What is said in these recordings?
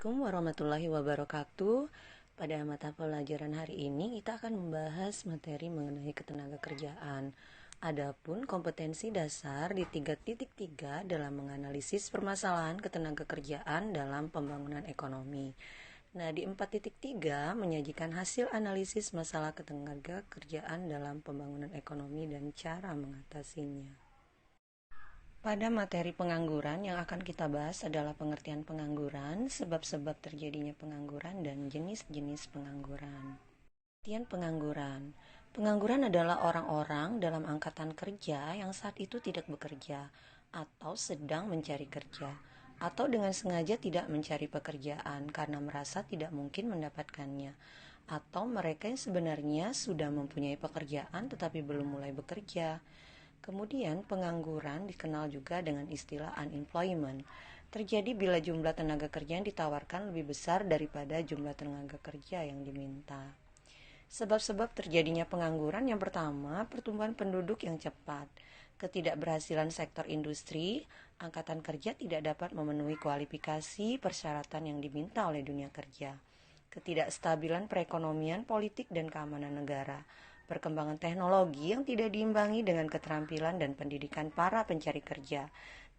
Assalamualaikum warahmatullahi wabarakatuh. Pada mata pelajaran hari ini kita akan membahas materi mengenai ketenagakerjaan. Adapun kompetensi dasar di 3.3 dalam menganalisis permasalahan ketenagakerjaan dalam pembangunan ekonomi. Nah, di 4.3 menyajikan hasil analisis masalah ketenagakerjaan dalam pembangunan ekonomi dan cara mengatasinya. Pada materi pengangguran yang akan kita bahas adalah pengertian pengangguran, sebab-sebab terjadinya pengangguran, dan jenis-jenis pengangguran. Pengertian pengangguran. Pengangguran adalah orang-orang dalam angkatan kerja yang saat itu tidak bekerja atau sedang mencari kerja, atau dengan sengaja tidak mencari pekerjaan karena merasa tidak mungkin mendapatkannya, atau mereka yang sebenarnya sudah mempunyai pekerjaan tetapi belum mulai bekerja. Kemudian pengangguran dikenal juga dengan istilah unemployment. Terjadi bila jumlah tenaga kerja yang ditawarkan lebih besar daripada jumlah tenaga kerja yang diminta. Sebab-sebab terjadinya pengangguran yang pertama, pertumbuhan penduduk yang cepat. Ketidakberhasilan sektor industri, angkatan kerja tidak dapat memenuhi kualifikasi persyaratan yang diminta oleh dunia kerja. Ketidakstabilan perekonomian, politik, dan keamanan negara. Perkembangan teknologi yang tidak diimbangi dengan keterampilan dan pendidikan para pencari kerja.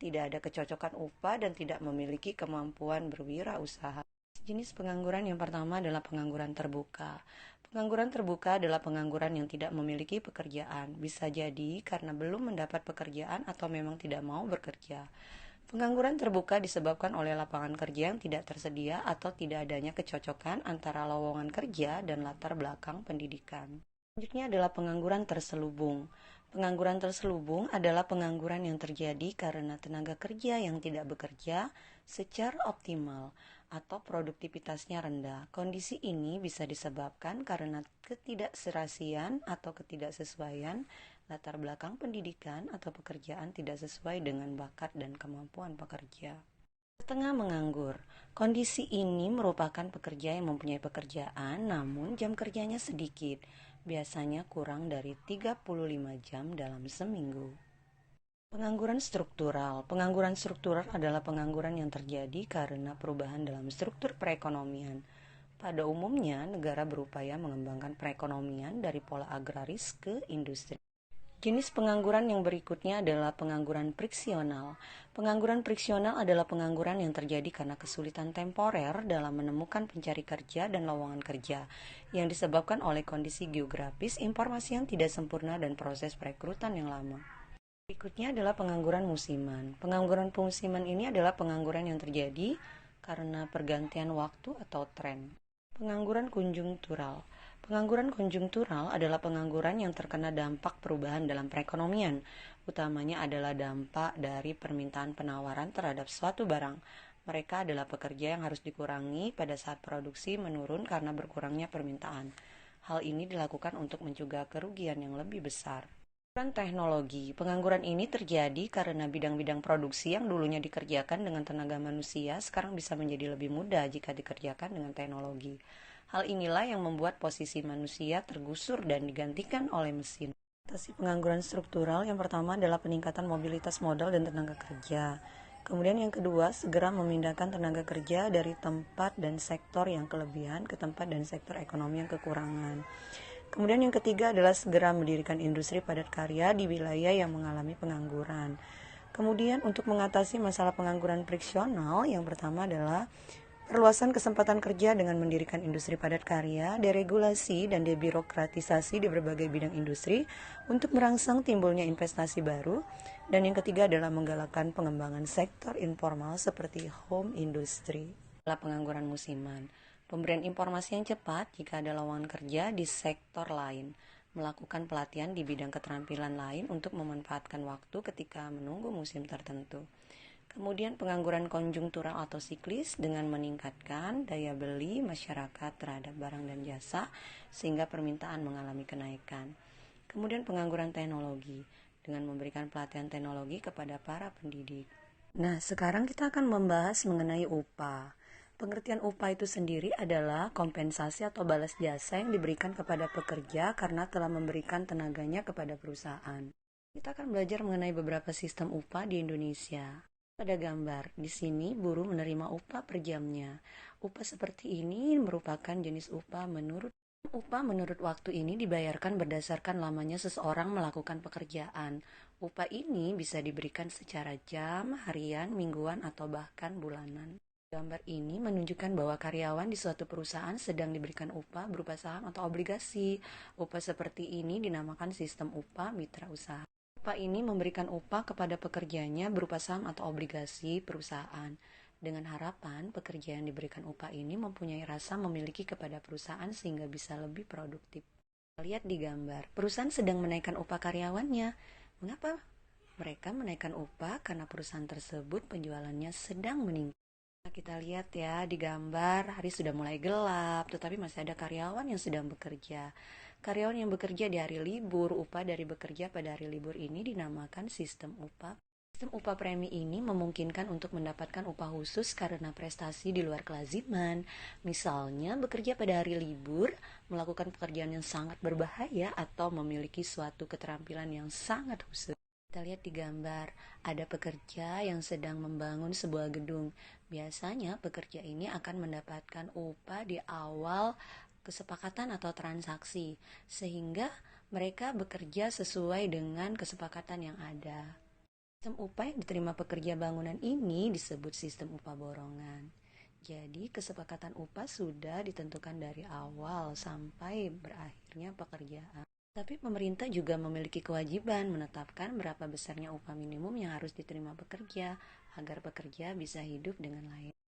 Tidak ada kecocokan upah dan tidak memiliki kemampuan berwirausaha. Jenis pengangguran yang pertama adalah pengangguran terbuka. Pengangguran terbuka adalah pengangguran yang tidak memiliki pekerjaan. Bisa jadi karena belum mendapat pekerjaan atau memang tidak mau bekerja. Pengangguran terbuka disebabkan oleh lapangan kerja yang tidak tersedia atau tidak adanya kecocokan antara lowongan kerja dan latar belakang pendidikan. Selanjutnya adalah pengangguran terselubung. Pengangguran terselubung adalah pengangguran yang terjadi karena tenaga kerja yang tidak bekerja secara optimal atau produktivitasnya rendah. Kondisi ini bisa disebabkan karena ketidakserasian atau ketidaksesuaian latar belakang pendidikan atau pekerjaan tidak sesuai dengan bakat dan kemampuan pekerja. Setengah menganggur. Kondisi ini merupakan pekerja yang mempunyai pekerjaan namun jam kerjanya sedikit, biasanya kurang dari 35 jam dalam seminggu. Pengangguran struktural. Pengangguran struktural adalah pengangguran yang terjadi karena perubahan dalam struktur perekonomian. Pada umumnya, negara berupaya mengembangkan perekonomian dari pola agraris ke industri. Jenis pengangguran yang berikutnya adalah pengangguran friksional. Pengangguran friksional adalah pengangguran yang terjadi karena kesulitan temporer dalam menemukan pencari kerja dan lowongan kerja yang disebabkan oleh kondisi geografis, informasi yang tidak sempurna, dan proses perekrutan yang lama. Berikutnya adalah pengangguran musiman. Pengangguran musiman ini adalah pengangguran yang terjadi karena pergantian waktu atau tren. Pengangguran konjungtural. Pengangguran konjungtural adalah pengangguran yang terkena dampak perubahan dalam perekonomian. Utamanya adalah dampak dari permintaan penawaran terhadap suatu barang. Mereka adalah pekerja yang harus dikurangi pada saat produksi menurun karena berkurangnya permintaan. Hal ini dilakukan untuk mencegah kerugian yang lebih besar. Pengangguran teknologi. Pengangguran ini terjadi karena bidang-bidang produksi yang dulunya dikerjakan dengan tenaga manusia sekarang bisa menjadi lebih mudah jika dikerjakan dengan teknologi. Hal inilah yang membuat posisi manusia tergusur dan digantikan oleh mesin. Atasi pengangguran struktural yang pertama adalah peningkatan mobilitas modal dan tenaga kerja. Kemudian yang kedua, segera memindahkan tenaga kerja dari tempat dan sektor yang kelebihan ke tempat dan sektor ekonomi yang kekurangan. Kemudian yang ketiga adalah segera mendirikan industri padat karya di wilayah yang mengalami pengangguran. Kemudian untuk mengatasi masalah pengangguran friksional, yang pertama adalah perluasan kesempatan kerja dengan mendirikan industri padat karya, deregulasi dan debirokratisasi di berbagai bidang industri untuk merangsang timbulnya investasi baru. Dan yang ketiga adalah menggalakkan pengembangan sektor informal seperti home industry. Adalah pengangguran musiman. Pemberian informasi yang cepat jika ada lowongan kerja di sektor lain. Melakukan pelatihan di bidang keterampilan lain untuk memanfaatkan waktu ketika menunggu musim tertentu. Kemudian pengangguran konjungtural atau siklis dengan meningkatkan daya beli masyarakat terhadap barang dan jasa sehingga permintaan mengalami kenaikan. Kemudian pengangguran teknologi dengan memberikan pelatihan teknologi kepada para pendidik. Nah, sekarang kita akan membahas mengenai upah. Pengertian upah itu sendiri adalah kompensasi atau balas jasa yang diberikan kepada pekerja karena telah memberikan tenaganya kepada perusahaan. Kita akan belajar mengenai beberapa sistem upah di Indonesia. Pada gambar, di sini buruh menerima upah per jamnya. Upah seperti ini merupakan jenis upah menurut waktu ini dibayarkan berdasarkan lamanya seseorang melakukan pekerjaan. Upah ini bisa diberikan secara jam, harian, mingguan, atau bahkan bulanan. Gambar ini menunjukkan bahwa karyawan di suatu perusahaan sedang diberikan upah berupa saham atau obligasi. Upah seperti ini dinamakan sistem upah mitra usaha. Upah ini memberikan upah kepada pekerjanya berupa saham atau obligasi perusahaan. Dengan harapan pekerja yang diberikan upah ini mempunyai rasa memiliki kepada perusahaan sehingga bisa lebih produktif. Lihat di gambar, perusahaan sedang menaikkan upah karyawannya. Mengapa? Mereka menaikkan upah karena perusahaan tersebut penjualannya sedang meningkat. Nah, kita lihat ya di gambar, hari sudah mulai gelap, tetapi masih ada karyawan yang sedang bekerja. Karyawan yang bekerja di hari libur, upah dari bekerja pada hari libur ini dinamakan sistem upah. Sistem upah premi ini memungkinkan untuk mendapatkan upah khusus karena prestasi di luar kelaziman. Misalnya, bekerja pada hari libur, melakukan pekerjaan yang sangat berbahaya, atau memiliki suatu keterampilan yang sangat khusus. Kita lihat di gambar, ada pekerja yang sedang membangun sebuah gedung. Biasanya pekerja ini akan mendapatkan upah di awal kesepakatan atau transaksi, sehingga mereka bekerja sesuai dengan kesepakatan yang ada. Sistem upah yang diterima pekerja bangunan ini disebut sistem upah borongan. Jadi kesepakatan upah sudah ditentukan dari awal sampai berakhirnya pekerjaan. Tapi pemerintah juga memiliki kewajiban menetapkan berapa besarnya upah minimum yang harus diterima pekerja agar pekerja bisa hidup dengan layak.